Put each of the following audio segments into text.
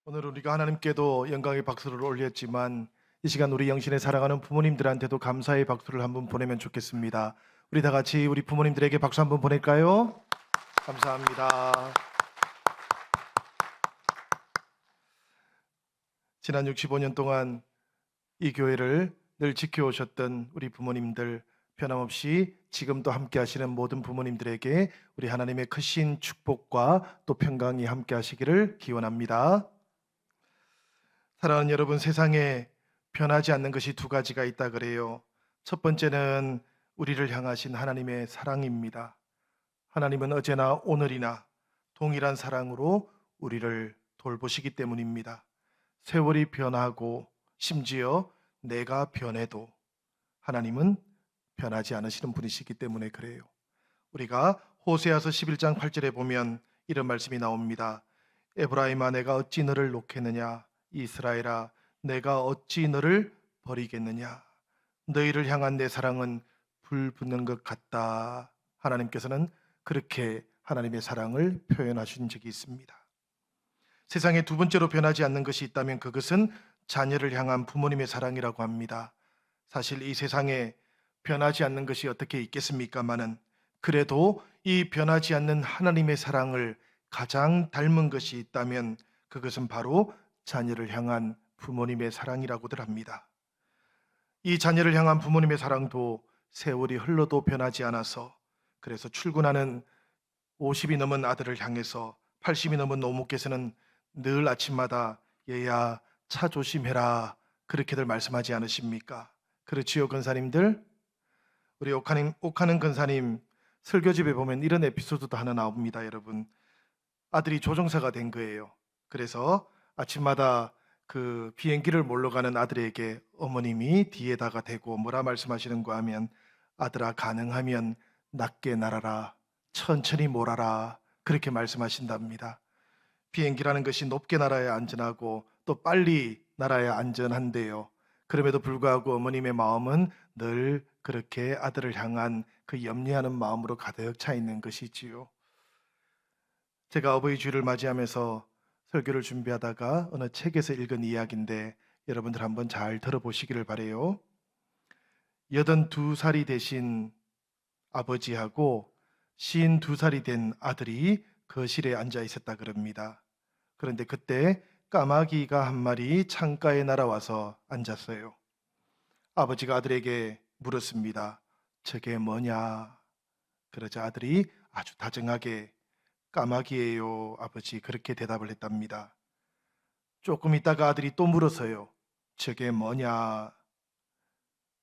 오늘 우리가 하나님께도 영광의 박수를 올렸지만 이 시간 우리 영신의 사랑하는 부모님들한테도 감사의 박수를 한번 보내면 좋겠습니다. 우리 다 같이 우리 부모님들에게 박수 한번 보낼까요? 감사합니다. 지난 65년 동안 이 교회를 늘 지켜오셨던 우리 부모님들, 변함없이 지금도 함께 하시는 모든 부모님들에게 우리 하나님의 크신 축복과 또 평강이 함께 하시기를 기원합니다. 사랑하는 여러분, 세상에 변하지 않는 것이 두 가지가 있다 그래요. 첫 번째는 우리를 향하신 하나님의 사랑입니다. 하나님은 어제나 오늘이나 동일한 사랑으로 우리를 돌보시기 때문입니다. 세월이 변하고 심지어 내가 변해도 하나님은 변하지 않으시는 분이시기 때문에 그래요. 우리가 호세아서 11장 8절에 보면 이런 말씀이 나옵니다. 에브라임아, 내가 어찌 너를 놓겠느냐? 이스라엘아, 내가 어찌 너를 버리겠느냐? 너희를 향한 내 사랑은 불 붙는 것 같다. 하나님께서는 그렇게 하나님의 사랑을 표현하신 적이 있습니다. 세상에 두 번째로 변하지 않는 것이 있다면 그것은 자녀를 향한 부모님의 사랑이라고 합니다. 사실 이 세상에 변하지 않는 것이 어떻게 있겠습니까마는 그래도 이 변하지 않는 하나님의 사랑을 가장 닮은 것이 있다면 그것은 바로 자녀를 향한 부모님의 사랑이라고들 합니다. 이 자녀를 향한 부모님의 사랑도 세월이 흘러도 변하지 않아서, 그래서 출근하는 50이 넘은 아들을 향해서 80이 넘은 노모께서는 늘 아침마다 얘야 차 조심해라 그렇게들 말씀하지 않으십니까? 그렇지요, 근사님들? 우리 옥하는 근사님 설교집에 보면 이런 에피소드도 하나 나옵니다. 여러분, 아들이 조종사가 된 거예요. 그래서 아침마다 그 비행기를 몰러 가는 아들에게 어머님이 뒤에다가 대고 뭐라 말씀하시는가 하면, 아들아, 가능하면 낮게 날아라, 천천히 몰아라, 그렇게 말씀하신답니다. 비행기라는 것이 높게 날아야 안전하고 또 빨리 날아야 안전한데요. 그럼에도 불구하고 어머님의 마음은 늘 그렇게 아들을 향한 그 염려하는 마음으로 가득 차 있는 것이지요. 제가 어버이 주일을 맞이하면서 설교를 준비하다가 어느 책에서 읽은 이야기인데 여러분들 한번 잘 들어보시기를 바래요. 82살이 되신 아버지하고 52살이 된 아들이 거실에 앉아 있었다 그럽니다. 그런데 그때 까마귀가 한 마리 창가에 날아와서 앉았어요. 아버지가 아들에게 물었습니다. 저게 뭐냐? 그러자 아들이 아주 다정하게 까마귀예요, 아버지, 그렇게 대답을 했답니다. 조금 있다가 아들이 또 물어서요. 저게 뭐냐?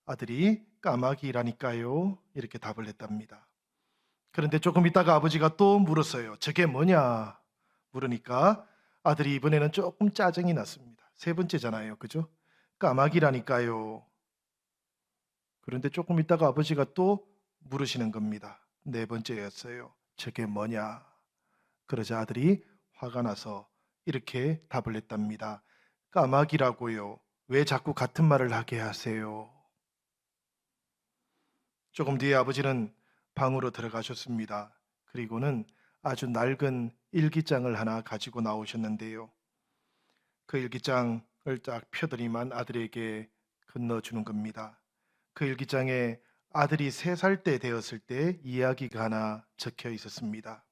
아들이 까마귀라니까요, 이렇게 답을 했답니다. 그런데 조금 있다가 아버지가 또 물었어요. 저게 뭐냐? 물으니까 아들이 이번에는 조금 짜증이 났습니다. 세 번째잖아요, 그죠? 까마귀라니까요. 그런데 조금 있다가 아버지가 또 물으시는 겁니다. 네 번째였어요. 저게 뭐냐? 그러자 아들이 화가 나서 이렇게 답을 했답니다. 까마귀라고요. 왜 자꾸 같은 말을 하게 하세요? 조금 뒤에 아버지는 방으로 들어가셨습니다. 그리고는 아주 낡은 일기장을 하나 가지고 나오셨는데요. 그 일기장을 딱 펴더니만 아들에게 건너주는 겁니다. 그 일기장에 아들이 3살 때 되었을 때 이야기가 하나 적혀 있었습니다.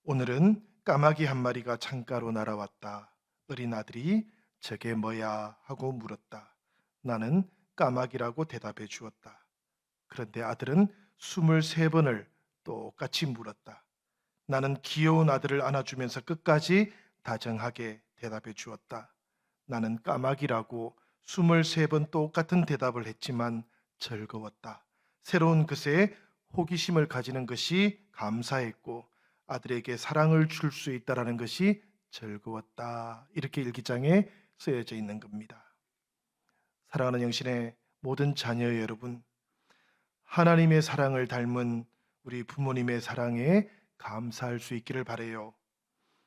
오늘은 까마귀 한 마리가 창가로 날아왔다. 어린 아들이 저게 뭐야 하고 물었다. 나는 까마귀라고 대답해 주었다. 그런데 아들은 23번을 똑같이 물었다. 나는 귀여운 아들을 안아주면서 끝까지 다정하게 대답해 주었다. 나는 까마귀라고 23번 똑같은 대답을 했지만 즐거웠다. 새로운 것에 호기심을 가지는 것이 감사했고 아들에게 사랑을 줄 수 있다는 것이 즐거웠다. 이렇게 일기장에 쓰여져 있는 겁니다. 사랑하는 영신의 모든 자녀 여러분, 하나님의 사랑을 닮은 우리 부모님의 사랑에 감사할 수 있기를 바라요.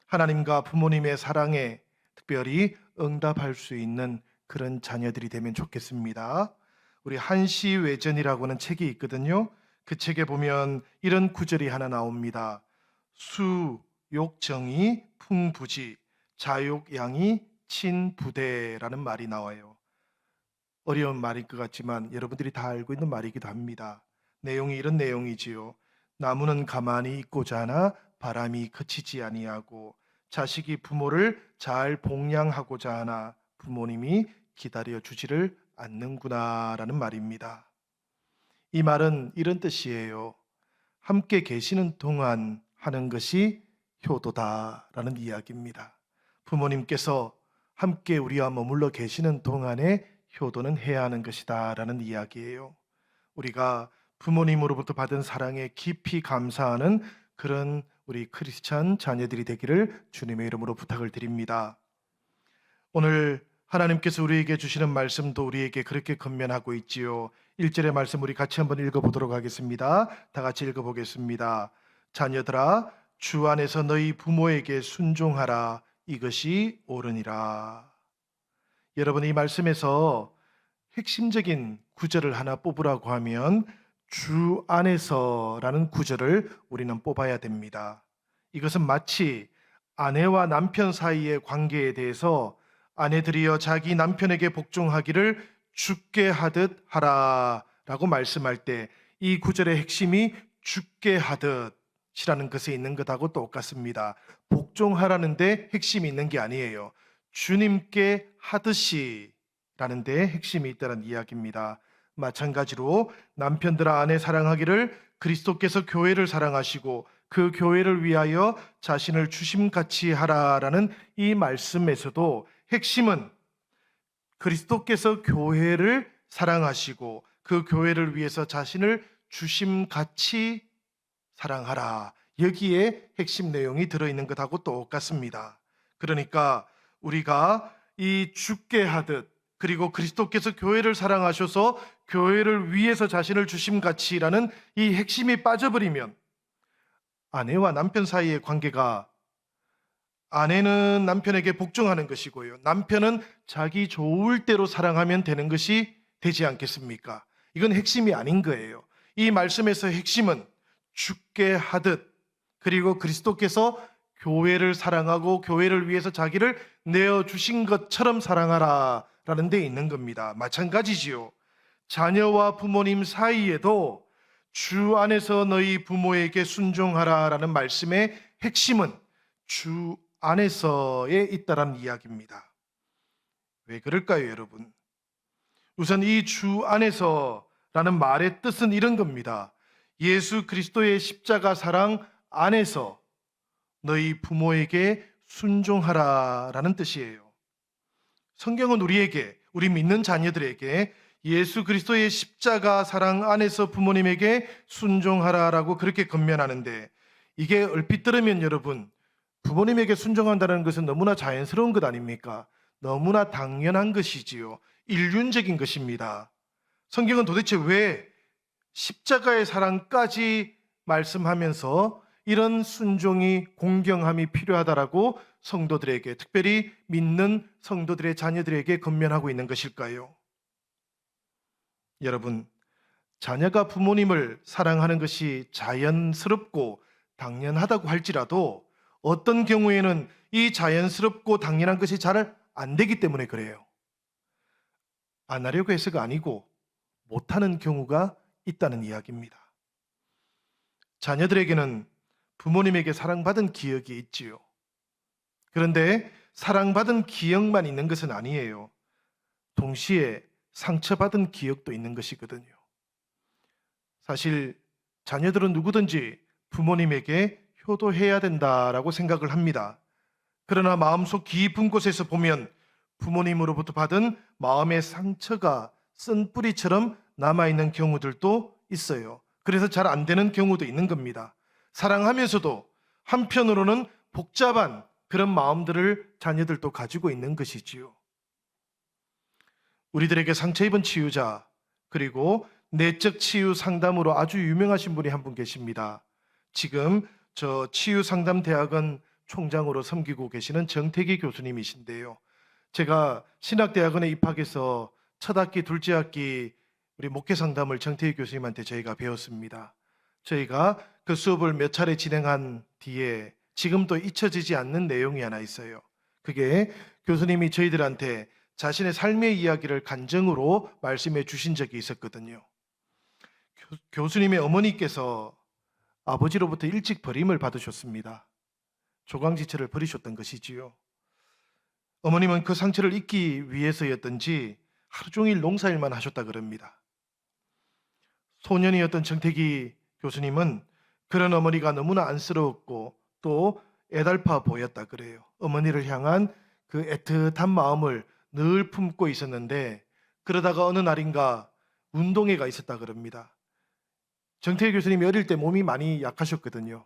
하나님과 부모님의 사랑에 특별히 응답할 수 있는 그런 자녀들이 되면 좋겠습니다. 우리 한시외전이라고 하는 책이 있거든요. 그 책에 보면 이런 구절이 하나 나옵니다. 수, 욕, 정의, 풍부지, 자욕양이 친부대라는 말이 나와요. 어려운 말일 것 같지만 여러분들이 다 알고 있는 말이기도 합니다. 내용이 이런 내용이지요. 나무는 가만히 있고자 하나 바람이 그치지 아니하고 자식이 부모를 잘 복양하고자 하나 부모님이 기다려 주지를 않는구나라는 말입니다. 이 말은 이런 뜻이에요. 함께 계시는 동안 하는 것이 효도다라는 이야기입니다. 부모님께서 함께 우리와 머물러 계시는 동안에 효도는 해야 하는 것이다라는 이야기예요. 우리가 부모님으로부터 받은 사랑에 깊이 감사하는 그런 우리 크리스찬 자녀들이 되기를 주님의 이름으로 부탁을 드립니다. 오늘 하나님께서 우리에게 주시는 말씀도 우리에게 그렇게 건면하고 있지요. 1절의 말씀 우리 같이 한번 읽어보도록 하겠습니다. 다 같이 읽어보겠습니다. 자녀들아 주 안에서 너희 부모에게 순종하라. 이것이 옳으니라. 여러분, 이 말씀에서 핵심적인 구절을 하나 뽑으라고 하면 주 안에서라는 구절을 우리는 뽑아야 됩니다. 이것은 마치 아내와 남편 사이의 관계에 대해서 아내들이여 자기 남편에게 복종하기를 주께 하듯 하라라고 말씀할 때 이 구절의 핵심이 주께 하듯이라는 것에 있는 것하고 똑같습니다. 복종하라는데 핵심이 있는 게 아니에요. 주님께 하듯이 라는 데 핵심이 있다는 이야기입니다. 마찬가지로 남편들아 아내 사랑하기를 그리스도께서 교회를 사랑하시고 그 교회를 위하여 자신을 주심같이 하라라는 이 말씀에서도 핵심은 그리스도께서 교회를 사랑하시고 그 교회를 위해서 자신을 주심같이 사랑하라. 여기에 핵심 내용이 들어있는 것하고 똑같습니다. 그러니까 우리가 이 주께 하듯 그리고 그리스도께서 교회를 사랑하셔서 교회를 위해서 자신을 주심같이라는 이 핵심이 빠져버리면 아내와 남편 사이의 관계가 아내는 남편에게 복종하는 것이고요. 남편은 자기 좋을 대로 사랑하면 되는 것이 되지 않겠습니까? 이건 핵심이 아닌 거예요. 이 말씀에서 핵심은 주께 하듯 그리고 그리스도께서 교회를 사랑하고 교회를 위해서 자기를 내어주신 것처럼 사랑하라 라는 데 있는 겁니다. 마찬가지지요. 자녀와 부모님 사이에도 주 안에서 너희 부모에게 순종하라 라는 말씀의 핵심은 주 안에서에 있다라는 이야기입니다. 왜 그럴까요, 여러분? 우선 이 주 안에서라는 말의 뜻은 이런 겁니다. 예수 그리스도의 십자가 사랑 안에서 너희 부모에게 순종하라라는 뜻이에요. 성경은 우리에게, 우리 믿는 자녀들에게 예수 그리스도의 십자가 사랑 안에서 부모님에게 순종하라라고 그렇게 권면하는데 이게 얼핏 들으면 여러분 부모님에게 순종한다는 것은 너무나 자연스러운 것 아닙니까? 너무나 당연한 것이지요. 인륜적인 것입니다. 성경은 도대체 왜 십자가의 사랑까지 말씀하면서 이런 순종이 공경함이 필요하다라고 성도들에게 특별히 믿는 성도들의 자녀들에게 권면하고 있는 것일까요? 여러분, 자녀가 부모님을 사랑하는 것이 자연스럽고 당연하다고 할지라도 어떤 경우에는 이 자연스럽고 당연한 것이 잘 안 되기 때문에 그래요. 안 하려고 해서가 아니고 못하는 경우가 있다는 이야기입니다. 자녀들에게는 부모님에게 사랑받은 기억이 있지요. 그런데 사랑받은 기억만 있는 것은 아니에요. 동시에 상처받은 기억도 있는 것이거든요. 사실 자녀들은 누구든지 부모님에게 효도해야 된다라고 생각을 합니다. 그러나 마음속 깊은 곳에서 보면 부모님으로부터 받은 마음의 상처가 쓴뿌리처럼 남아있는 경우들도 있어요. 그래서 잘 안 되는 경우도 있는 겁니다. 사랑하면서도 한편으로는 복잡한 그런 마음들을 자녀들도 가지고 있는 것이지요. 우리들에게 상처 입은 치유자 그리고 내적 치유 상담으로 아주 유명하신 분이 한 분 계십니다. 지금 저 치유상담대학원 총장으로 섬기고 계시는 정태기 교수님이신데요. 제가 신학대학원에 입학해서 첫 학기, 둘째 학기 우리 목회 상담을 정태기 교수님한테 저희가 배웠습니다. 저희가 그 수업을 몇 차례 진행한 뒤에 지금도 잊혀지지 않는 내용이 하나 있어요. 그게 교수님이 저희들한테 자신의 삶의 이야기를 간증으로 말씀해 주신 적이 있었거든요. 교수님의 어머니께서 아버지로부터 일찍 버림을 받으셨습니다. 조강지처를 버리셨던 것이지요. 어머님은 그 상처를 잊기 위해서였던지 하루 종일 농사일만 하셨다 그럽니다. 소년이었던 정택이 교수님은 그런 어머니가 너무나 안쓰러웠고 또 애달파 보였다 그래요. 어머니를 향한 그 애틋한 마음을 늘 품고 있었는데, 그러다가 어느 날인가 운동회가 있었다 그럽니다. 정태희 교수님이 어릴 때 몸이 많이 약하셨거든요.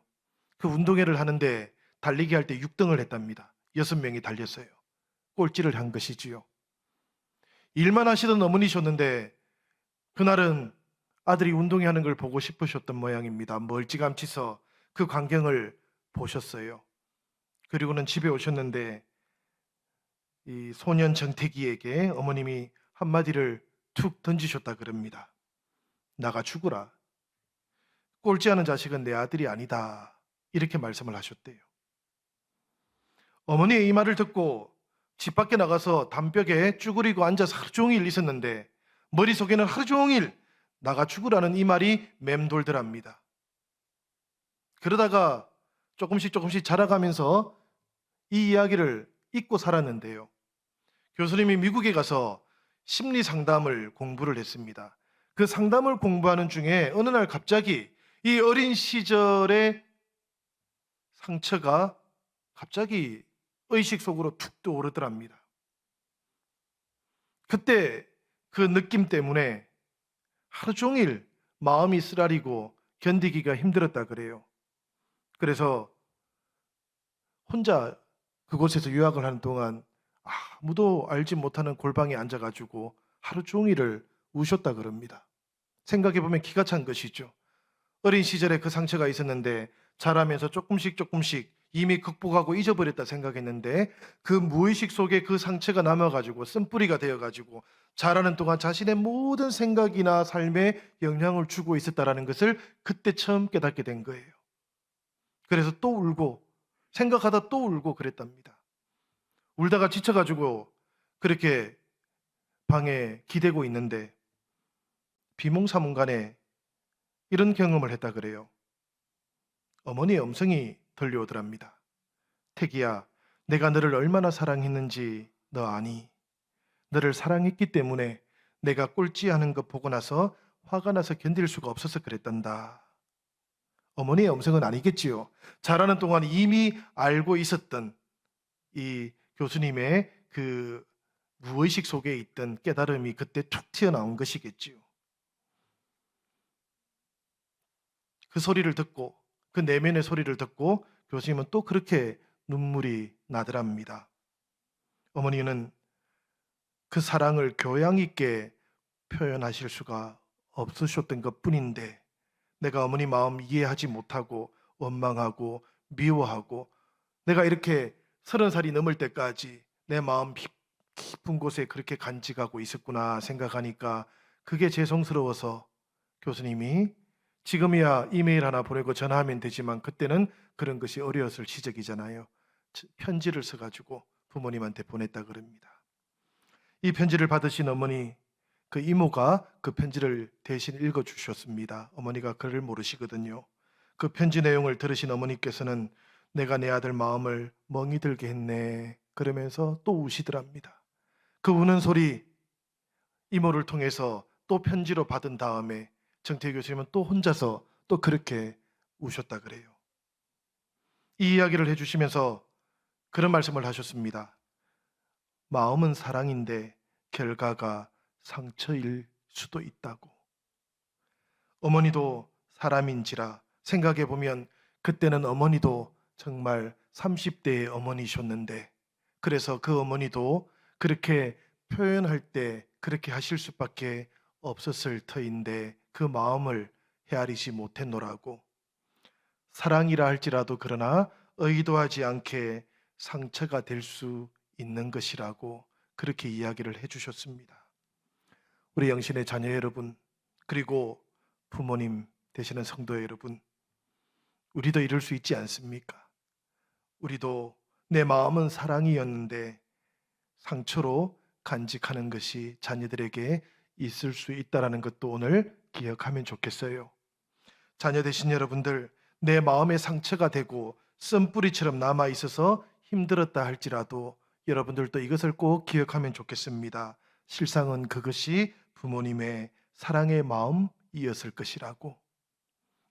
그 운동회를 하는데 달리기 할 때 6등을 했답니다. 6명이 달렸어요. 꼴찌를 한 것이지요. 일만 하시던 어머니셨는데 그날은 아들이 운동회 하는 걸 보고 싶으셨던 모양입니다. 멀찌감치서 그 광경을 보셨어요. 그리고는 집에 오셨는데 이 소년 정태기에게 어머님이 한마디를 툭 던지셨다 그럽니다. 나가 죽으라. 꼴찌하는 자식은 내 아들이 아니다. 이렇게 말씀을 하셨대요. 어머니의 이 말을 듣고 집 밖에 나가서 담벼락에 쭈그리고 앉아서 하루 종일 있었는데 머릿속에는 하루 종일 나가 죽으라는 이 말이 맴돌더랍니다. 그러다가 조금씩 자라가면서 이 이야기를 잊고 살았는데요. 교수님이 미국에 가서 심리 상담을 공부를 했습니다. 그 상담을 공부하는 중에 어느 날 갑자기 이 어린 시절의 상처가 갑자기 의식 속으로 툭 떠오르더랍니다. 그때 그 느낌 때문에 하루 종일 마음이 쓰라리고 견디기가 힘들었다 그래요. 그래서 혼자 그곳에서 유학을 하는 동안 아무도 알지 못하는 골방에 앉아가지고 하루 종일을 우셨다 그럽니다. 생각해보면 기가 찬 것이죠. 어린 시절에 그 상처가 있었는데 자라면서 조금씩 이미 극복하고 잊어버렸다 생각했는데 그 무의식 속에 그 상처가 남아가지고 쓴뿌리가 되어가지고 자라는 동안 자신의 모든 생각이나 삶에 영향을 주고 있었다는 것을 그때 처음 깨닫게 된 거예요. 그래서 또 울고 생각하다 또 울고 그랬답니다. 울다가 지쳐가지고 그렇게 방에 기대고 있는데 비몽사몽간에 이런 경험을 했다 그래요. 어머니의 음성이 들려오더랍니다. 태기야, 내가 너를 얼마나 사랑했는지 너 아니? 너를 사랑했기 때문에 내가 꼴찌하는 것 보고 나서 화가 나서 견딜 수가 없어서 그랬단다. 어머니의 음성은 아니겠지요. 자라는 동안 이미 알고 있었던 이 교수님의 그 무의식 속에 있던 깨달음이 그때 툭 튀어나온 것이겠지요. 그 소리를 듣고 그 내면의 소리를 듣고 교수님은 또 그렇게 눈물이 나더랍니다. 어머니는 그 사랑을 교양 있게 표현하실 수가 없으셨던 것뿐인데 내가 어머니 마음 이해하지 못하고 원망하고 미워하고 내가 이렇게 30살이 넘을 때까지 내 마음 깊은 곳에 그렇게 간직하고 있었구나 생각하니까 그게 죄송스러워서 교수님이 지금이야 이메일 하나 보내고 전화하면 되지만 그때는 그런 것이 어려웠을 시절이잖아요. 편지를 써가지고 부모님한테 보냈다 그럽니다. 이 편지를 받으신 어머니, 그 이모가 그 편지를 대신 읽어주셨습니다. 어머니가 글을 모르시거든요. 그 편지 내용을 들으신 어머니께서는 내가 내 아들 마음을 멍이 들게 했네 그러면서 또 우시더랍니다. 그 우는 소리 이모를 통해서 또 편지로 받은 다음에 정태희 교수님은 또 혼자서 또 그렇게 우셨다 그래요. 이 이야기를 해주시면서 그런 말씀을 하셨습니다. 마음은 사랑인데 결과가 상처일 수도 있다고. 어머니도 사람인지라 생각해보면 그때는 어머니도 정말 30대의 어머니셨는데 그래서 그 어머니도 그렇게 표현할 때 그렇게 하실 수밖에 없었을 터인데 그 마음을 헤아리지 못했노라고. 사랑이라 할지라도 그러나 의도하지 않게 상처가 될 수 있는 것이라고 그렇게 이야기를 해주셨습니다. 우리 영신의 자녀 여러분, 그리고 부모님 되시는 성도 여러분, 우리도 이럴 수 있지 않습니까? 우리도 내 마음은 사랑이었는데 상처로 간직하는 것이 자녀들에게 있을 수 있다는 것도 오늘 기억하면 좋겠어요. 자녀 되신 여러분들, 내 마음에 상처가 되고 쓴뿌리처럼 남아 있어서 힘들었다 할지라도 여러분들도 이것을 꼭 기억하면 좋겠습니다. 실상은 그것이 부모님의 사랑의 마음이었을 것이라고.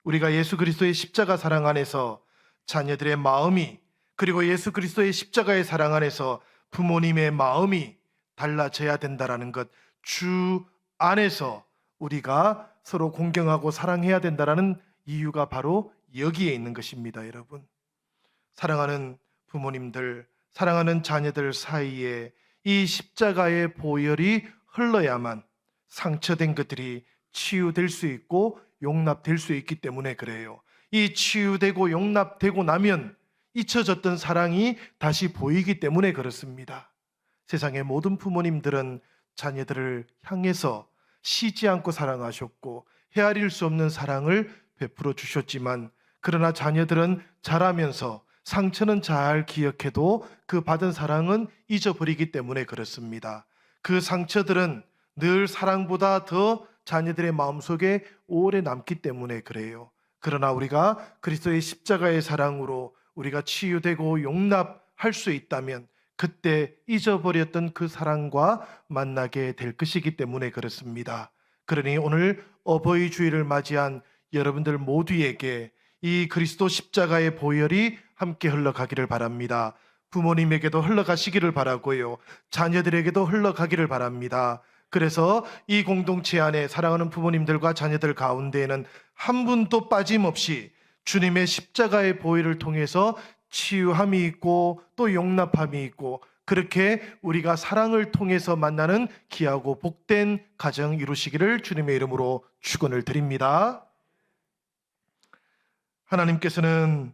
우리가 예수 그리스도의 십자가 사랑 안에서 자녀들의 마음이, 그리고 예수 그리스도의 십자가의 사랑 안에서 부모님의 마음이 달라져야 된다는 것, 주 안에서 우리가 서로 공경하고 사랑해야 된다는 이유가 바로 여기에 있는 것입니다. 여러분, 사랑하는 부모님들, 사랑하는 자녀들 사이에 이 십자가의 보혈이 흘러야만 상처된 것들이 치유될 수 있고 용납될 수 있기 때문에 그래요. 이 치유되고 용납되고 나면 잊혀졌던 사랑이 다시 보이기 때문에 그렇습니다. 세상의 모든 부모님들은 자녀들을 향해서 쉬지 않고 사랑하셨고 헤아릴 수 없는 사랑을 베풀어 주셨지만, 그러나 자녀들은 자라면서 상처는 잘 기억해도 그 받은 사랑은 잊어버리기 때문에 그렇습니다. 그 상처들은 늘 사랑보다 더 자녀들의 마음속에 오래 남기 때문에 그래요. 그러나 우리가 그리스도의 십자가의 사랑으로 우리가 치유되고 용납할 수 있다면 그때 잊어버렸던 그 사랑과 만나게 될 것이기 때문에 그렇습니다. 그러니 오늘 어버이 주일을 맞이한 여러분들 모두에게 이 그리스도 십자가의 보혈이 함께 흘러가기를 바랍니다. 부모님에게도 흘러가시기를 바라고요. 자녀들에게도 흘러가기를 바랍니다. 그래서 이 공동체 안에 사랑하는 부모님들과 자녀들 가운데에는 한 분도 빠짐없이 주님의 십자가의 보혈을 통해서 치유함이 있고 또 용납함이 있고, 그렇게 우리가 사랑을 통해서 만나는 귀하고 복된 가정 이루시기를 주님의 이름으로 축원을 드립니다. 하나님께서는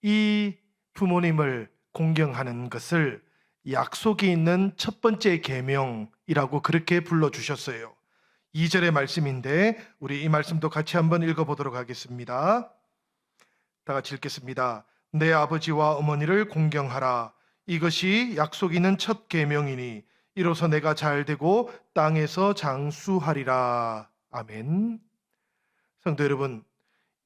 이 부모님을 공경하는 것을 약속이 있는 첫 번째 계명이라고 그렇게 불러주셨어요. 2절의 말씀인데 우리 이 말씀도 같이 한번 읽어보도록 하겠습니다. 다 같이 읽겠습니다. 내 아버지와 어머니를 공경하라. 이것이 약속 있는 첫 계명이니 이로써 내가 잘되고 땅에서 장수하리라. 아멘. 성도 여러분,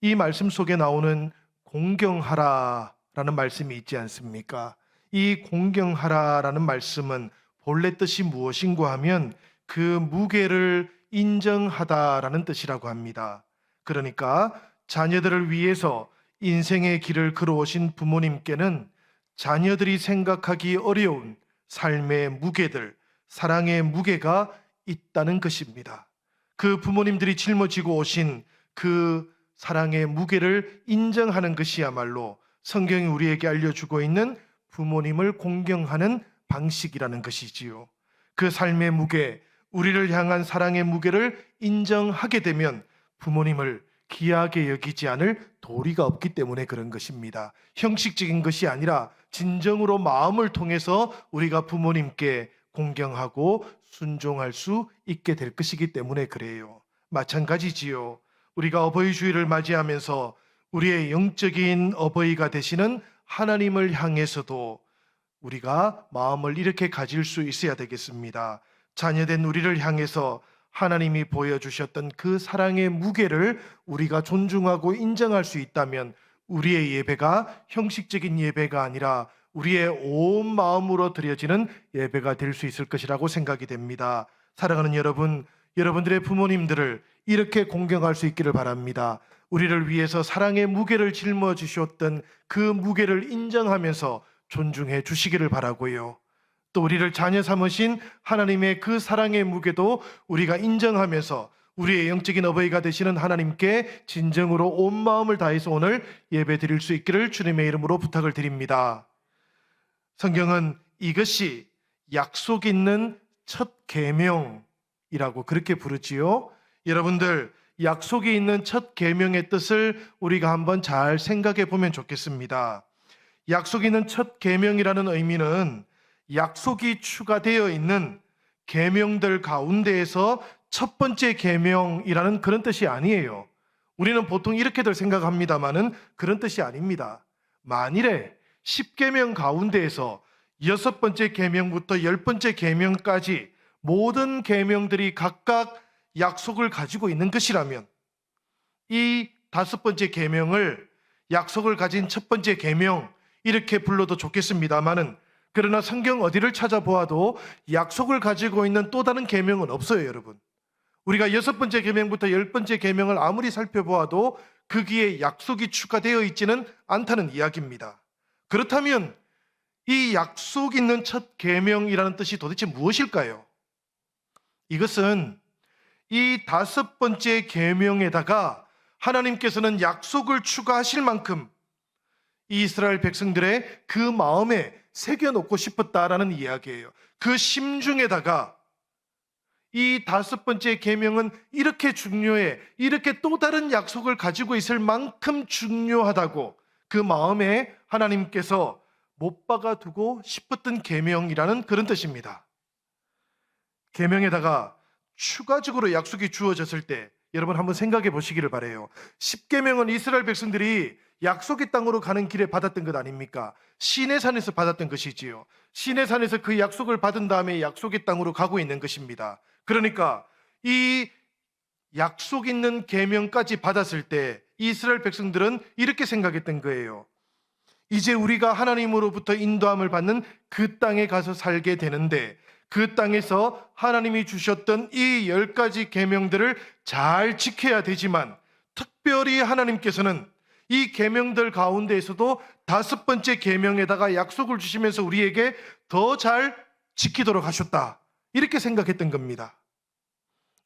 이 말씀 속에 나오는 공경하라 라는 말씀이 있지 않습니까? 이 공경하라 라는 말씀은 본래 뜻이 무엇인가 하면 그 무게를 인정하다라는 뜻이라고 합니다. 그러니까 자녀들을 위해서 인생의 길을 걸어오신 부모님께는 자녀들이 생각하기 어려운 삶의 무게들, 사랑의 무게가 있다는 것입니다. 그 부모님들이 짊어지고 오신 그 사랑의 무게를 인정하는 것이야말로 성경이 우리에게 알려주고 있는 부모님을 공경하는 방식이라는 것이지요. 그 삶의 무게, 우리를 향한 사랑의 무게를 인정하게 되면 부모님을 귀하게 여기지 않을 도리가 없기 때문에 그런 것입니다. 형식적인 것이 아니라 진정으로 마음을 통해서 우리가 부모님께 공경하고 순종할 수 있게 될 것이기 때문에 그래요. 마찬가지지요. 우리가 어버이 주일을 맞이하면서 우리의 영적인 어버이가 되시는 하나님을 향해서도 우리가 마음을 이렇게 가질 수 있어야 되겠습니다. 자녀된 우리를 향해서 하나님이 보여주셨던 그 사랑의 무게를 우리가 존중하고 인정할 수 있다면 우리의 예배가 형식적인 예배가 아니라 우리의 온 마음으로 드려지는 예배가 될 수 있을 것이라고 생각이 됩니다. 사랑하는 여러분, 여러분들의 부모님들을 이렇게 공경할 수 있기를 바랍니다. 우리를 위해서 사랑의 무게를 짊어지셨던 그 무게를 인정하면서 존중해 주시기를 바라고요. 또 우리를 자녀 삼으신 하나님의 그 사랑의 무게도 우리가 인정하면서 우리의 영적인 어버이가 되시는 하나님께 진정으로 온 마음을 다해서 오늘 예배 드릴 수 있기를 주님의 이름으로 부탁을 드립니다. 성경은 이것이 약속 있는 첫 계명이라고 그렇게 부르지요. 여러분들, 약속이 있는 첫 계명의 뜻을 우리가 한번 잘 생각해 보면 좋겠습니다. 약속이 있는 첫 계명이라는 의미는 약속이 추가되어 있는 계명들 가운데에서 첫 번째 계명이라는 그런 뜻이 아니에요. 우리는 보통 이렇게들 생각합니다만은 그런 뜻이 아닙니다. 만일에 10계명 가운데에서 6번째 계명부터 10번째 계명까지 모든 계명들이 각각 약속을 가지고 있는 것이라면 이 5번째 계명을 약속을 가진 첫 번째 계명 이렇게 불러도 좋겠습니다마는, 그러나 성경 어디를 찾아보아도 약속을 가지고 있는 또 다른 계명은 없어요, 여러분. 우리가 6번째 계명부터 10번째 계명을 아무리 살펴보아도 거기에 약속이 추가되어 있지는 않다는 이야기입니다. 그렇다면 이 약속 있는 첫 계명이라는 뜻이 도대체 무엇일까요? 이것은 이 5번째 계명에다가 하나님께서는 약속을 추가하실 만큼 이스라엘 백성들의 그 마음에 새겨놓고 싶었다라는 이야기예요. 그 심중에다가 이 5번째 계명은 이렇게 중요해, 이렇게 또 다른 약속을 가지고 있을 만큼 중요하다고 그 마음에 하나님께서 못 박아두고 싶었던 계명이라는 그런 뜻입니다. 계명에다가 추가적으로 약속이 주어졌을 때 여러분 한번 생각해 보시기를 바라요. 10계명은 이스라엘 백성들이 약속의 땅으로 가는 길에 받았던 것 아닙니까? 시내산에서 받았던 것이지요. 시내산에서 그 약속을 받은 다음에 약속의 땅으로 가고 있는 것입니다. 그러니까 이 약속 있는 계명까지 받았을 때 이스라엘 백성들은 이렇게 생각했던 거예요. 이제 우리가 하나님으로부터 인도함을 받는 그 땅에 가서 살게 되는데, 그 땅에서 하나님이 주셨던 이 10가지 계명들을 잘 지켜야 되지만, 특별히 하나님께서는 이 계명들 가운데에서도 5번째 계명에다가 약속을 주시면서 우리에게 더 잘 지키도록 하셨다, 이렇게 생각했던 겁니다.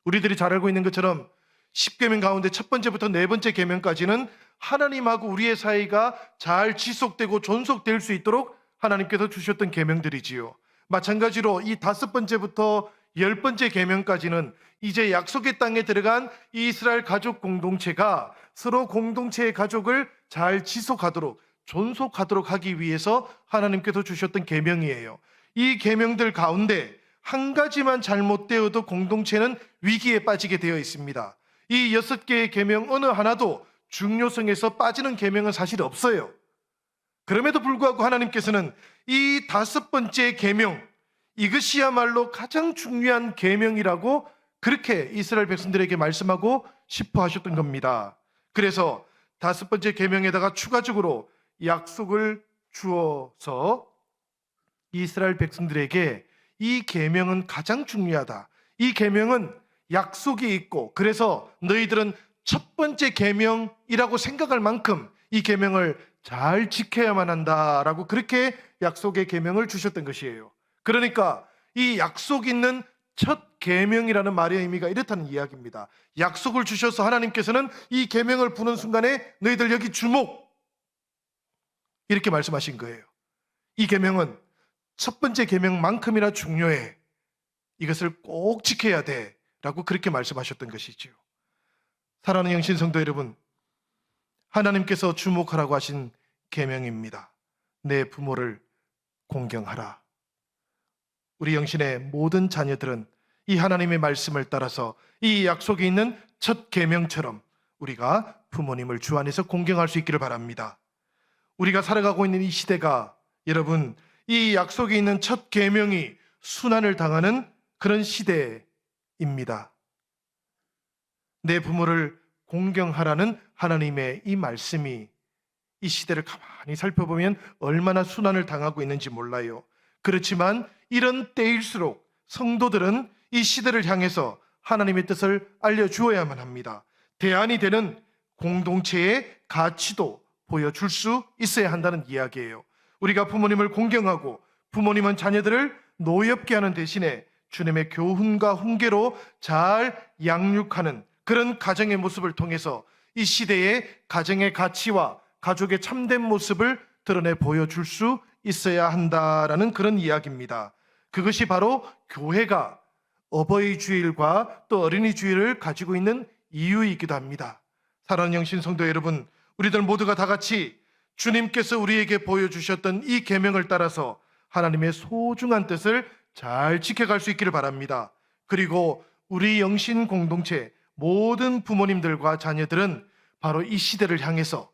우리들이 잘 알고 있는 것처럼 10계명 가운데 첫 번째부터 네 번째 계명까지는 하나님하고 우리의 사이가 잘 지속되고 존속될 수 있도록 하나님께서 주셨던 계명들이지요. 마찬가지로 이 5번째부터 10번째 계명까지는 이제 약속의 땅에 들어간 이스라엘 가족 공동체가 서로 공동체의 가족을 잘 지속하도록 존속하도록 하기 위해서 하나님께서 주셨던 계명이에요. 이 계명들 가운데 한 가지만 잘못되어도 공동체는 위기에 빠지게 되어 있습니다. 이 6개의 계명 어느 하나도 중요성에서 빠지는 계명은 사실 없어요. 그럼에도 불구하고 하나님께서는 이 5번째 계명, 이것이야말로 가장 중요한 계명이라고 그렇게 이스라엘 백성들에게 말씀하고 싶어 하셨던 겁니다. 그래서 5번째 계명에다가 추가적으로 약속을 주어서 이스라엘 백성들에게 이 계명은 가장 중요하다, 이 계명은 약속이 있고 그래서 너희들은 첫 번째 계명이라고 생각할 만큼 이 계명을 잘 지켜야만 한다라고 그렇게 약속의 계명을 주셨던 것이에요. 그러니까 이 약속 있는 첫 계명이라는 말의 의미가 이렇다는 이야기입니다. 약속을 주셔서 하나님께서는 이 계명을 부는 순간에 너희들 여기 주목, 이렇게 말씀하신 거예요. 이 계명은 첫 번째 계명만큼이나 중요해, 이것을 꼭 지켜야 돼 라고 그렇게 말씀하셨던 것이지요. 사랑하는 영신 성도 여러분, 하나님께서 주목하라고 하신 계명입니다. 내 부모를 공경하라. 우리 영신의 모든 자녀들은 이 하나님의 말씀을 따라서 이 약속이 있는 첫 계명처럼 우리가 부모님을 주 안에서 공경할 수 있기를 바랍니다. 우리가 살아가고 있는 이 시대가 여러분, 이 약속이 있는 첫 계명이 순환을 당하는 그런 시대입니다. 내 부모를 공경하라는 하나님의 이 말씀이 이 시대를 가만히 살펴보면 얼마나 순환을 당하고 있는지 몰라요. 그렇지만 이런 때일수록 성도들은 이 시대를 향해서 하나님의 뜻을 알려주어야만 합니다. 대안이 되는 공동체의 가치도 보여줄 수 있어야 한다는 이야기예요. 우리가 부모님을 공경하고 부모님은 자녀들을 노엽게 하는 대신에 주님의 교훈과 훈계로 잘 양육하는 그런 가정의 모습을 통해서 이 시대의 가정의 가치와 가족의 참된 모습을 드러내 보여줄 수 있어야 한다라는 그런 이야기입니다. 그것이 바로 교회가 어버이 주일과 또 어린이 주일을 가지고 있는 이유이기도 합니다. 사랑하는 영신 성도 여러분, 우리들 모두가 다 같이 주님께서 우리에게 보여주셨던 이 계명을 따라서 하나님의 소중한 뜻을 잘 지켜갈 수 있기를 바랍니다. 그리고 우리 영신 공동체 모든 부모님들과 자녀들은 바로 이 시대를 향해서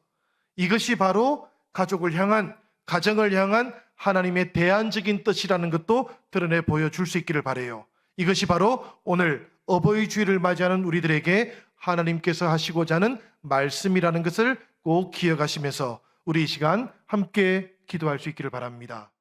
이것이 바로 가족을 향한 가정을 향한 하나님의 대안적인 뜻이라는 것도 드러내 보여줄 수 있기를 바라요. 이것이 바로 오늘 어버이 주일을 맞이하는 우리들에게 하나님께서 하시고자 하는 말씀이라는 것을 꼭 기억하시면서 우리 이 시간 함께 기도할 수 있기를 바랍니다.